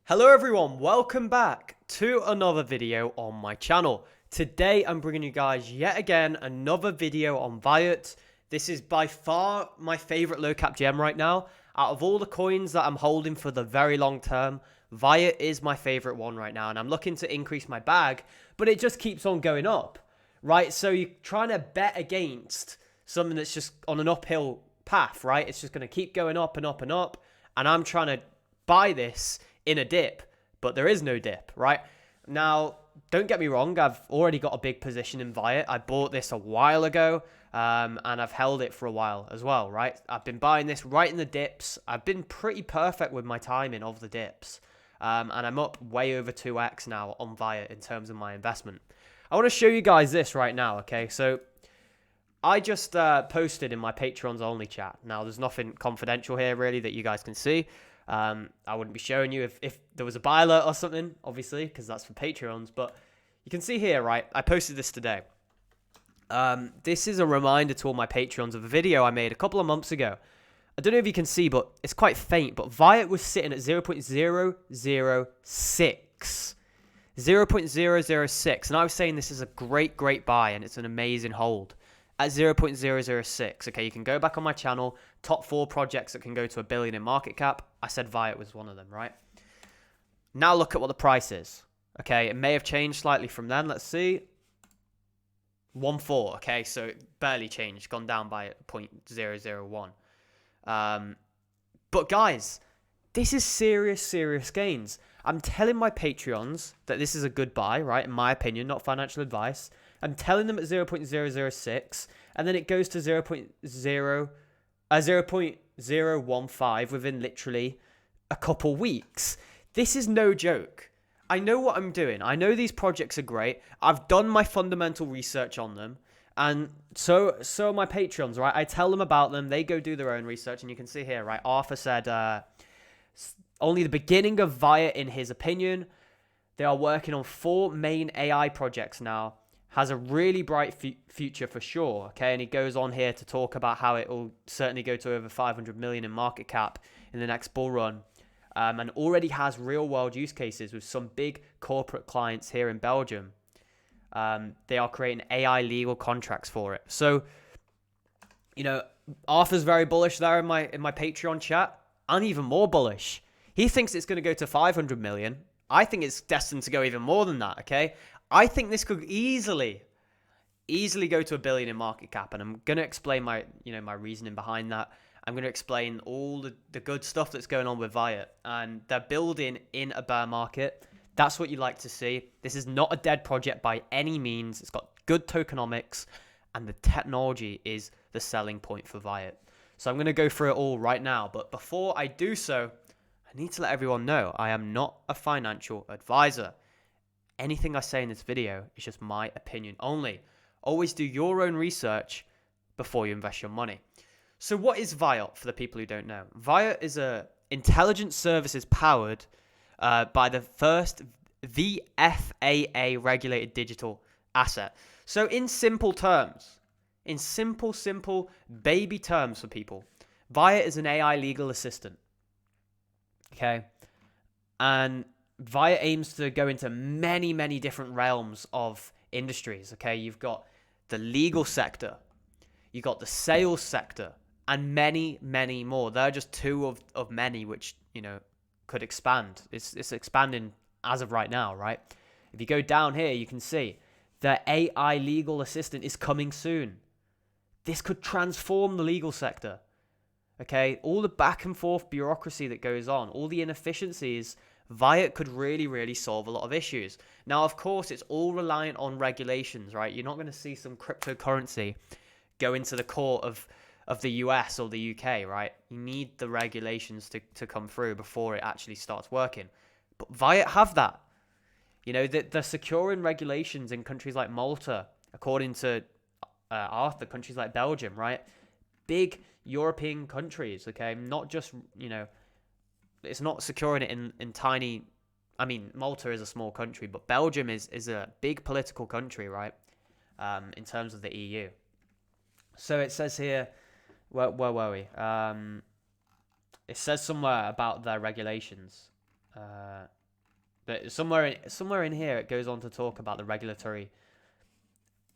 Hello everyone, welcome back to another video on my channel. Today I'm bringing you guys yet again another video on Vaiot. This is by far my favorite low cap gem right now. Out of all the coins that I'm holding for the very long term, Vaiot is my favorite one right now, and I'm looking to increase my bag, but it just keeps on going up, right? So you're trying to bet against something that's just on an uphill path, right? It's just going to keep going up and up and up, and I'm trying to buy this in a dip, but there is no dip, right? Now, don't get me wrong, I've already got a big position in Vaiot. I bought this a while ago, and I've held it for a while as well, right? I've been buying this right in the dips. I've been pretty perfect with my timing of the dips, and I'm up way over 2x now on Vaiot in terms of my investment. I want to show you guys this right now, okay? So I just posted in my Patreons only chat. Now, there's nothing confidential here really that you guys can see. I wouldn't be showing you if there was a buy alert or something, obviously, because that's for Patreons. But you can see here, right? I posted this today. This is a reminder to all my Patreons of a video I made a couple of months ago. I don't know if you can see, but it's quite faint. But Vaiot was sitting at 0.006. 0.006. And I was saying this is a great buy, and it's an amazing hold. At 0.006. Okay, you can go back on my channel. Top 4 projects that can go to $1 billion in market cap. I said Vaiot was one of them, right? Now look at what the price is. Okay, it may have changed slightly from then. Let's see. 1.4. Okay, so it barely changed. Gone down by 0.001. But guys, this is serious gains. I'm telling my Patreons that this is a good buy, right? In my opinion, not financial advice. I'm telling them at 0.006, and then it goes to 0.015 within literally a couple weeks. This is no joke. I know what I'm doing. I know these projects are great. I've done my fundamental research on them, and so are my Patreons, right? I tell them about them. They go do their own research, and you can see here, right? Arthur said only the beginning of Vaiot in his opinion. They are working on 4 main AI projects now. Has a really bright future for sure, okay? And he goes on here to talk about how it will certainly go to over 500 million in market cap in the next bull run, and already has real-world use cases with some big corporate clients here in Belgium. They are creating AI legal contracts for it. So, you know, Arthur's very bullish there in my Patreon chat. I'm even more bullish. He thinks it's going to go to 500 million. I think it's destined to go even more than that, okay? I think this could easily go to $1 billion in market cap, and I'm going to explain my reasoning behind that. I'm going to explain all the good stuff that's going on with Vaiot, and they're building in a bear market. That's what you like to see. This is not a dead project by any means. It's got good tokenomics, and the technology is the selling point for Vaiot. So I'm going to go through it all right now, but before I do so, I need to let everyone know I am not a financial advisor. Anything I say in this video is just my opinion only. Always do your own research before you invest your money. So what is Vaiot for the people who don't know? Vaiot is a intelligence services powered by the first VFAA regulated digital asset. So in simple terms, in simple baby terms for people, Vaiot is an AI legal assistant. Okay? And Vaiot aims to go into many different realms of industries, okay? You've got the legal sector, you've got the sales sector, and many more. They're just 2 of many which, could expand. It's expanding as of right now, right? If you go down here, you can see the AI legal assistant is coming soon. This could transform the legal sector, okay? All the back and forth bureaucracy that goes on, all the inefficiencies, Vaiot could really solve a lot of issues. Now, of course, it's all reliant on regulations, right? You're not going to see some cryptocurrency go into the court of the US or the UK, right? You need the regulations to come through before it actually starts working. But Vaiot have that. They're securing regulations in countries like Malta, according to Arthur, countries like Belgium, right? Big European countries, okay? Not just, it's not securing it in tiny. I mean, Malta is a small country, but Belgium is a big political country, right? In terms of the EU. So it says here, where were we? It says somewhere about their regulations. But somewhere in here, it goes on to talk about the regulatory.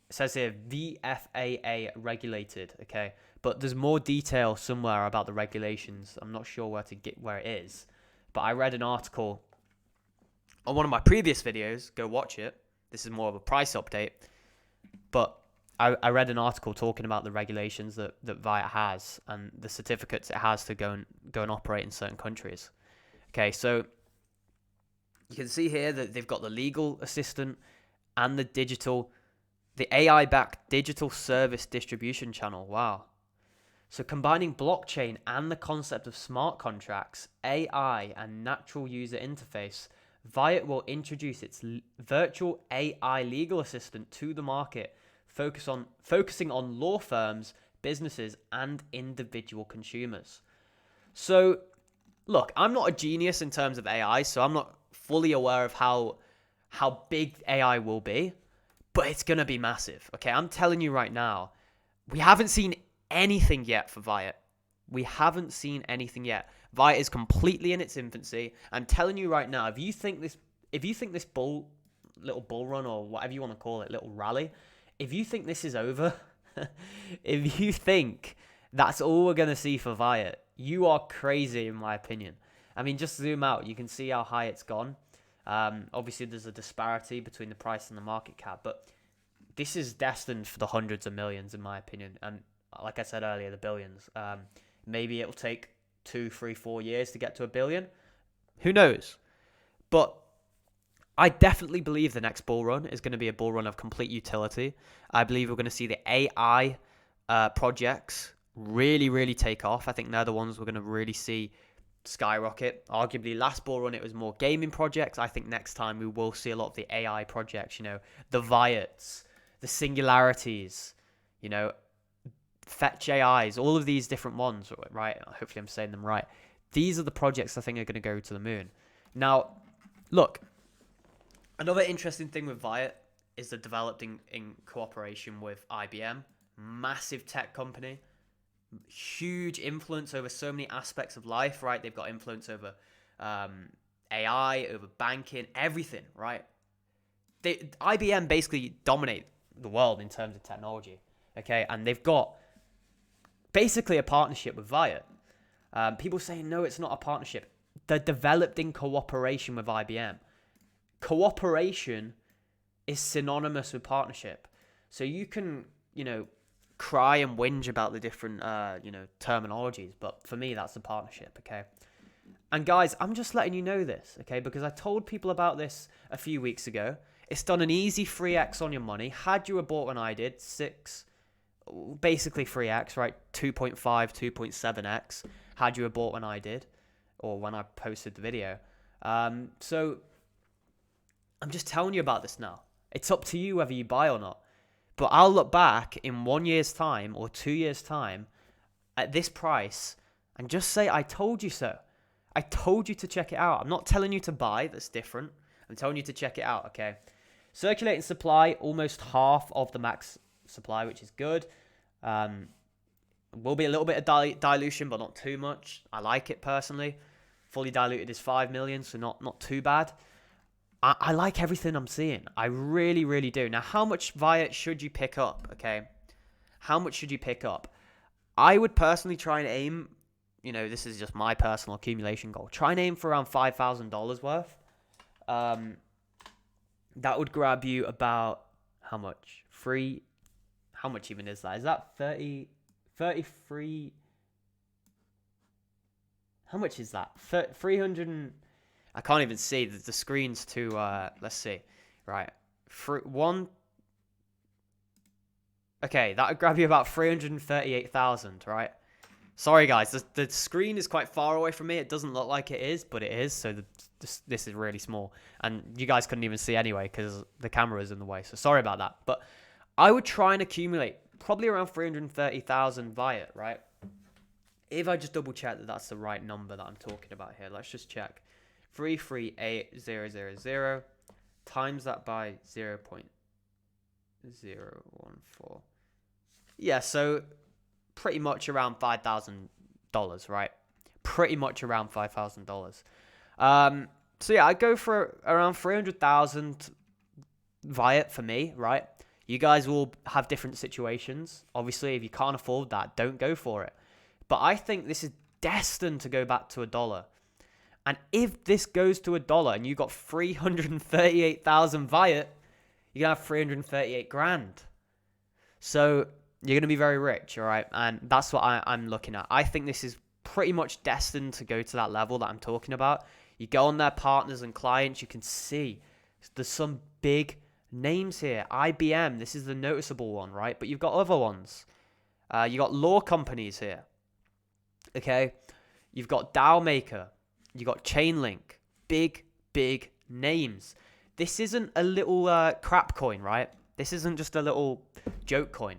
It says here VFAA regulated, okay? But there's more detail somewhere about the regulations. I'm not sure where it is. But I read an article on one of my previous videos. Go watch it. This is more of a price update. But I read an article talking about the regulations that Vaiot has and the certificates it has to go and operate in certain countries. Okay, so you can see here that they've got the legal assistant and the AI-backed digital service distribution channel. Wow. So combining blockchain and the concept of smart contracts, AI, and natural user interface, Vaiot will introduce its virtual AI legal assistant to the market, focusing on law firms, businesses, and individual consumers. So, look, I'm not a genius in terms of AI, so I'm not fully aware of how big AI will be, but it's going to be massive. Okay, I'm telling you right now, we haven't seen anything yet for Vaiot. We haven't seen anything yet. Vaiot is completely in its infancy. I'm telling you right now, if you think this little bull run or whatever you want to call it, little rally, if you think this is over, if you think that's all we're going to see for Vaiot, you are crazy in my opinion. I mean, just zoom out. You can see how high it's gone. Obviously, there's a disparity between the price and the market cap, but this is destined for the hundreds of millions in my opinion. And like I said earlier, the billions. Maybe it'll take 2, 3, 4 years to get to $1 billion. Who knows? But I definitely believe the next bull run is going to be a bull run of complete utility. I believe we're going to see the AI projects really, really take off. I think they're the ones we're going to really see skyrocket. Arguably, last bull run, it was more gaming projects. I think next time we will see a lot of the AI projects, the Vaiots, the Singularities, Fetch AIs, all of these different ones, right? Hopefully I'm saying them right. These are the projects I think are going to go to the moon. Now, look, another interesting thing with Vaiot is they're developed in cooperation with IBM, massive tech company, huge influence over so many aspects of life, right? They've got influence over AI, over banking, everything, right? IBM basically dominate the world in terms of technology, okay? And they've got basically a partnership with Vaiot. People say, no, it's not a partnership. They're developed in cooperation with IBM. Cooperation is synonymous with partnership. So you can, cry and whinge about the different, terminologies. But for me, that's a partnership, okay? And guys, I'm just letting you know this, okay? Because I told people about this a few weeks ago. It's done an easy 3x on your money. Had you bought when I did, basically 3x, right? 2.5, 2.7x. Had you bought when I did, or when I posted the video. So I'm just telling you about this now. It's up to you whether you buy or not. But I'll look back in 1 year's time or 2 years' time at this price and just say, I told you so. I told you to check it out. I'm not telling you to buy. That's different. I'm telling you to check it out, okay? Circulating supply, almost half of the max supply, which is good. Will be a little bit of dilution, but not too much. I like it personally. Fully diluted is 5 million, so not too bad. I like everything I'm seeing. I really, really do. Now, how much Vaiot should you pick up, okay? How much should you pick up? I would personally try and aim, this is just my personal accumulation goal. Try and aim for around $5,000 worth. That would grab you about, how much? How much even is that? Is that 33? How much is that? 300 I can't even see. The screen's too, let's see. Right. Okay, that would grab you about 338,000, right? Sorry, guys. The screen is quite far away from me. It doesn't look like it is, but it is. So this is really small. And you guys couldn't even see anyway because the camera is in the way. So sorry about that. But I would try and accumulate probably around 330,000 Vaiot, right? If I just double check that that's the right number that I'm talking about here. Let's just check. 338,000 times that by 0.014. Yeah, so pretty much around $5,000, right? Pretty much around $5,000. So yeah, I'd go for around 300,000 Vaiot for me, right? You guys will have different situations. Obviously, if you can't afford that, don't go for it. But I think this is destined to go back to $1. And if this goes to $1 and you got 338,000 Vaiot, you're going to have 338 grand. So you're going to be very rich, all right? And that's what I'm looking at. I think this is pretty much destined to go to that level that I'm talking about. You go on their partners and clients, you can see there's some big names here. IBM, this is the noticeable one, right? But you've got other ones. You got law companies here. Okay? You've got Dow Maker. You got Chainlink. Big names. This isn't a little crap coin, right? This isn't just a little joke coin.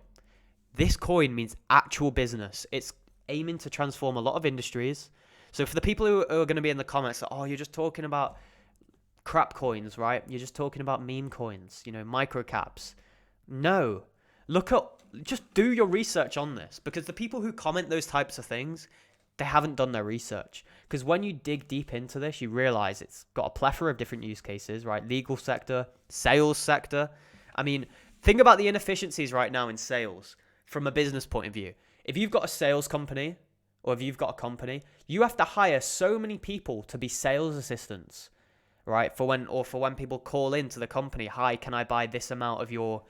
This coin means actual business. It's aiming to transform a lot of industries. So for the people who are going to be in the comments, oh, you're just talking about crap coins, right? You're just talking about meme coins, micro caps. No. Just do your research on this, because the people who comment those types of things, they haven't done their research. Because when you dig deep into this, you realize it's got a plethora of different use cases, right? Legal sector, sales sector. I mean, think about the inefficiencies right now in sales from a business point of view. If you've got a sales company, or if you've got a company, you have to hire so many people to be sales assistants, right? For when people call into the company, hi, can I buy this amount of your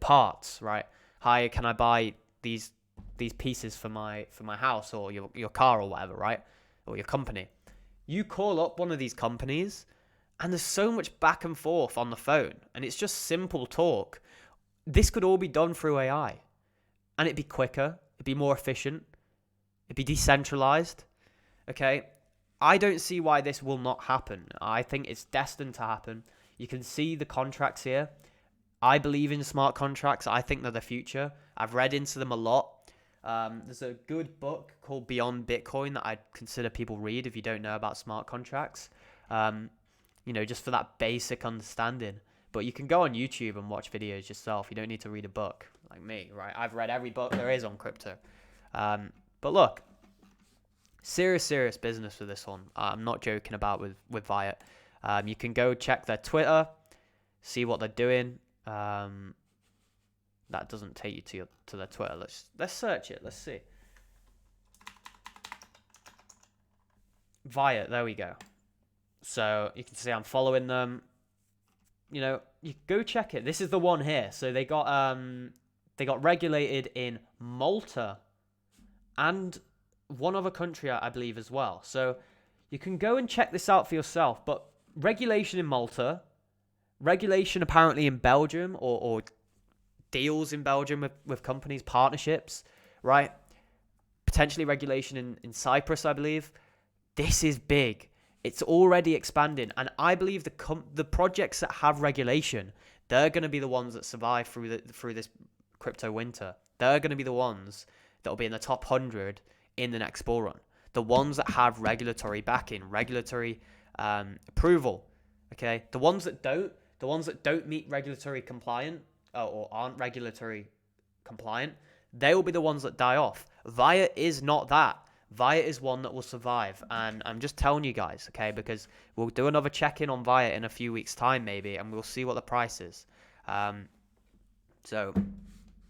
parts, right? Hi, can I buy these pieces for my house or your car or whatever, right? Or your company. You call up one of these companies and there's so much back and forth on the phone and it's just simple talk. This could all be done through AI and it'd be quicker, it'd be more efficient, it'd be decentralized. Okay? I don't see why this will not happen. I think it's destined to happen. You can see the contracts here. I believe in smart contracts. I think they're the future. I've read into them a lot. There's a good book called Beyond Bitcoin that I'd consider people read if you don't know about smart contracts. Just for that basic understanding. But you can go on YouTube and watch videos yourself. You don't need to read a book like me, right? I've read every book there is on crypto. But look, serious business for this one. I'm not joking about with Vaiot. You can go check their Twitter, see what they're doing. That doesn't take you to their Twitter. Let's search it. Let's see. Vaiot, there we go. So you can see I'm following them. You go check it. This is the one here. So they got regulated in Malta and one other country, I believe, as well. So you can go and check this out for yourself. But regulation in Malta, regulation apparently in Belgium, or deals in Belgium with companies, partnerships, right? Potentially regulation in Cyprus, I believe. This is big. It's already expanding. And I believe the projects that have regulation, they're going to be the ones that survive through this crypto winter. They're going to be the ones that will be in the top 100 in the next bull run. The ones that have regulatory backing, regulatory approval. Okay? The ones that don't meet regulatory compliant or aren't regulatory compliant, they will be the ones that die off. Vaiot is not that. Vaiot is one that will survive. And I'm just telling you guys, okay, because we'll do another check-in on Vaiot in a few weeks' time maybe, and we'll see what the price is. So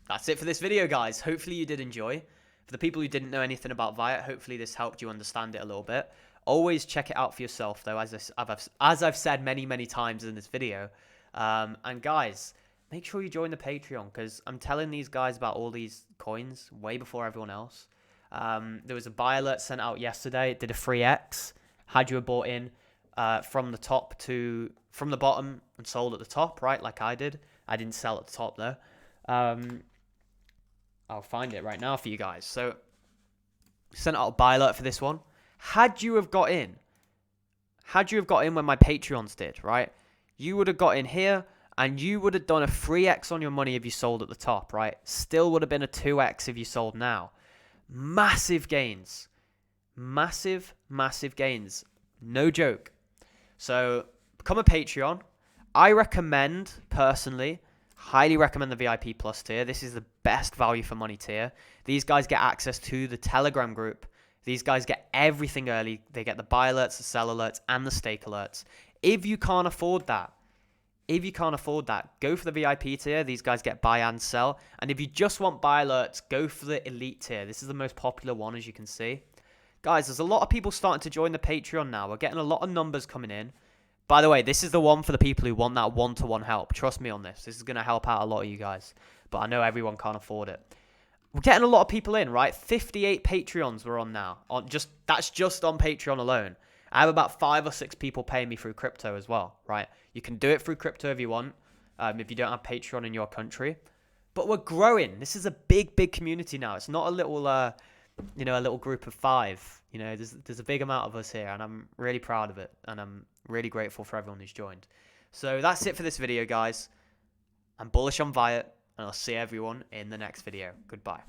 that's it for this video, guys. Hopefully you did enjoy. For the people who didn't know anything about Vaiot, hopefully this helped you understand it a little bit. Always check it out for yourself, though, as I've said many times in this video. And guys, make sure you join the Patreon, because I'm telling these guys about all these coins way before everyone else. There was a buy alert sent out yesterday. It did a 3x. Had you bought in from the bottom and sold at the top, right? Like I did. I didn't sell at the top though. I'll find it right now for you guys. So sent out a buy alert for this one. Had you have got in when my Patreons did, right? You would have got in here and you would have done a 3x on your money if you sold at the top, right? Still would have been a 2x if you sold now. Massive gains. Massive gains. No joke. So become a Patreon. I recommend, personally, highly recommend the VIP Plus tier. This is the best value for money tier. These guys get access to the Telegram group. These guys get everything early. They get the buy alerts, the sell alerts, and the stake alerts. If you can't afford that, go for the VIP tier. These guys get buy and sell. And if you just want buy alerts, go for the elite tier. This is the most popular one, as you can see. Guys, there's a lot of people starting to join the Patreon now. We're getting a lot of numbers coming in. By the way, this is the one for the people who want that one-to-one help. Trust me on this. This is going to help out a lot of you guys. But I know everyone can't afford it. We're getting a lot of people in, right? 58 Patreons we're on now. That's just on Patreon alone. I have about 5 or 6 people paying me through crypto as well, right? You can do it through crypto if you want, if you don't have Patreon in your country. But we're growing. This is a big, big community now. It's not a little, a little group of 5. There's a big amount of us here, and I'm really proud of it. And I'm really grateful for everyone who's joined. So that's it for this video, guys. I'm bullish on Vaiot, and I'll see everyone in the next video. Goodbye.